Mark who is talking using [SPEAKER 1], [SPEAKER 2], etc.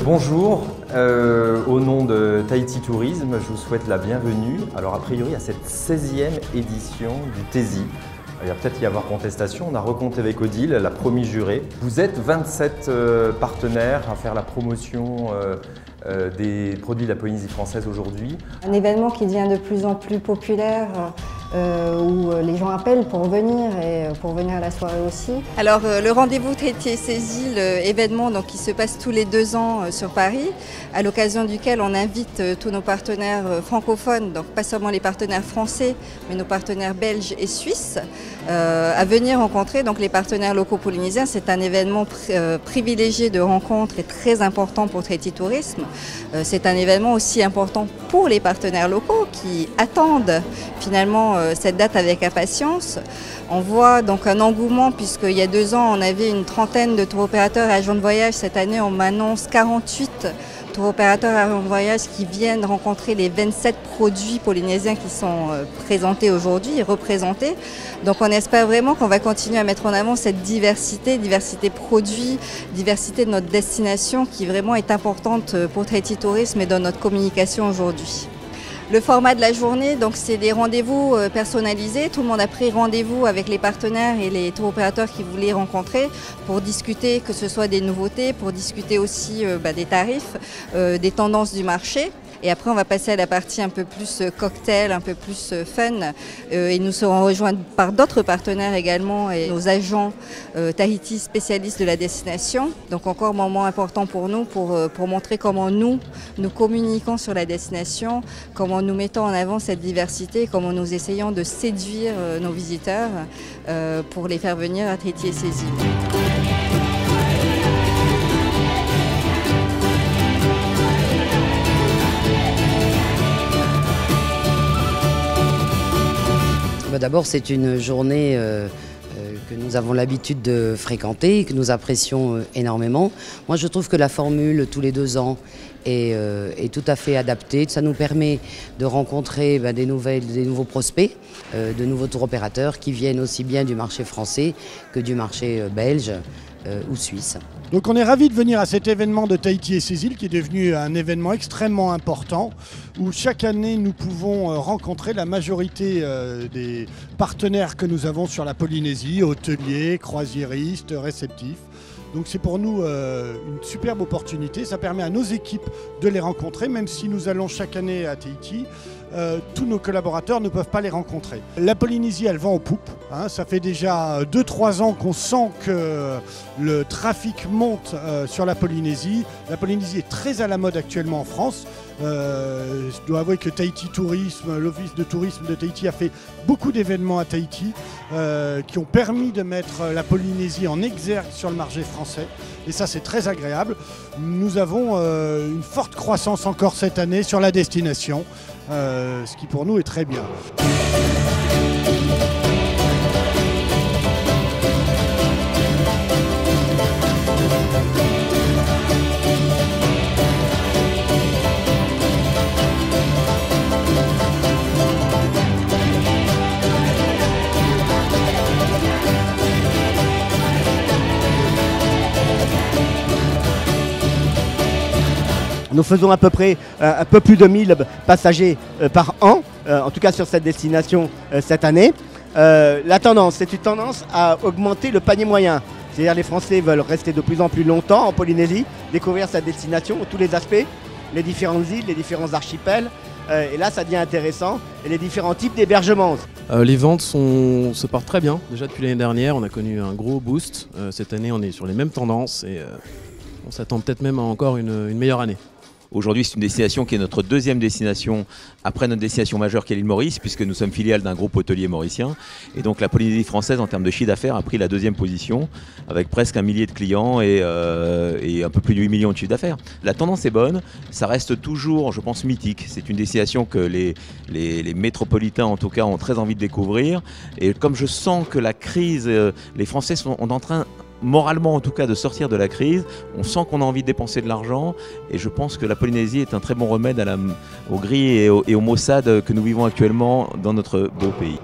[SPEAKER 1] Bonjour, au nom de Tahiti Tourisme, je vous souhaite la bienvenue. Alors a priori à cette 16e édition du TESI. Il va peut-être y avoir contestation, on a recompté avec Odile, la promis jurée. Vous êtes 27 partenaires à faire la promotion des produits de la Polynésie française aujourd'hui.
[SPEAKER 2] Un événement qui devient de plus en plus populaire, où les gens appellent pour venir et pour venir à la soirée aussi.
[SPEAKER 3] Alors le rendez-vous Tahiti et ses îles, événement donc, qui se passe tous les 2 ans sur Paris, à l'occasion duquel on invite tous nos partenaires francophones, donc pas seulement les partenaires français, mais nos partenaires belges et suisses, à venir rencontrer donc, les partenaires locaux polynésiens. C'est un événement privilégié de rencontres et très important pour Tahiti Tourisme. C'est un événement aussi important pour les partenaires locaux qui attendent finalement cette date avec impatience. On voit donc un engouement puisqu'il y a 2 ans on avait une trentaine de tour opérateurs et agents de voyage. Cette année on m'annonce 48 tour opérateurs et agents de voyage qui viennent rencontrer les 27 produits polynésiens qui sont présentés aujourd'hui et représentés. Donc on espère vraiment qu'on va continuer à mettre en avant cette diversité produits, diversité de notre destination qui vraiment est importante pour Tahiti Tourisme et dans notre communication aujourd'hui. Le format de la journée, donc c'est des rendez-vous personnalisés. Tout le monde a pris rendez-vous avec les partenaires et les tour opérateurs qui voulaient rencontrer pour discuter, que ce soit des nouveautés, pour discuter aussi des tarifs, des tendances du marché. Et après, on va passer à la partie un peu plus cocktail, un peu plus fun. Et nous serons rejoints par d'autres partenaires également et nos agents Tahiti spécialistes de la destination. Donc encore un moment important pour nous pour montrer comment nous communiquons sur la destination, comment nous mettons en avant cette diversité, comment nous essayons de séduire nos visiteurs pour les faire venir à Tahiti et ses îles.
[SPEAKER 4] D'abord, c'est une journée que nous avons l'habitude de fréquenter et que nous apprécions énormément. Moi, je trouve que la formule tous les 2 ans est tout à fait adaptée. Ça nous permet de rencontrer des nouveaux prospects, de nouveaux tour opérateurs qui viennent aussi bien du marché français que du marché belge ou suisse.
[SPEAKER 5] Donc on est ravis de venir à cet événement de Tahiti et ses îles qui est devenu un événement extrêmement important où chaque année nous pouvons rencontrer la majorité des partenaires que nous avons sur la Polynésie, hôteliers, croisiéristes, réceptifs. Donc c'est pour nous une superbe opportunité, ça permet à nos équipes de les rencontrer, même si nous allons chaque année à Tahiti. Tous nos collaborateurs ne peuvent pas les rencontrer. La Polynésie, elle vend aux poupes. Ça fait déjà 2-3 ans qu'on sent que le trafic monte sur la Polynésie. La Polynésie est très à la mode actuellement en France. Je dois avouer que Tahiti Tourisme, l'Office de tourisme de Tahiti a fait beaucoup d'événements à Tahiti qui ont permis de mettre la Polynésie en exergue sur le marché français. Et ça, c'est très agréable. Nous avons une forte croissance encore cette année sur la destination, ce qui pour nous est très bien.
[SPEAKER 6] Nous faisons à peu près un peu plus de 1000 passagers par an, en tout cas sur cette destination cette année. La tendance, c'est une tendance à augmenter le panier moyen. C'est-à-dire les Français veulent rester de plus en plus longtemps en Polynésie, découvrir sa destination, tous les aspects, les différentes îles, les différents archipels. Et là, ça devient intéressant. Et les différents types d'hébergements.
[SPEAKER 7] Les ventes se portent très bien. Déjà depuis l'année dernière, on a connu un gros boost. Cette année, on est sur les mêmes tendances et on s'attend peut-être même à encore une meilleure année.
[SPEAKER 8] Aujourd'hui, c'est une destination qui est notre deuxième destination après notre destination majeure qui est l'île Maurice, puisque nous sommes filiales d'un groupe hôtelier mauricien. Et donc la Polynésie française, en termes de chiffre d'affaires, a pris la deuxième position, avec presque 1 millier de clients et un peu plus de 8 millions de chiffre d'affaires. La tendance est bonne, ça reste toujours, je pense, mythique. C'est une destination que les métropolitains, en tout cas, ont très envie de découvrir. Et comme je sens que la crise, les Français sont en train moralement en tout cas de sortir de la crise. On sent qu'on a envie de dépenser de l'argent et je pense que la Polynésie est un très bon remède aux grilles et au maussade que nous vivons actuellement dans notre beau pays.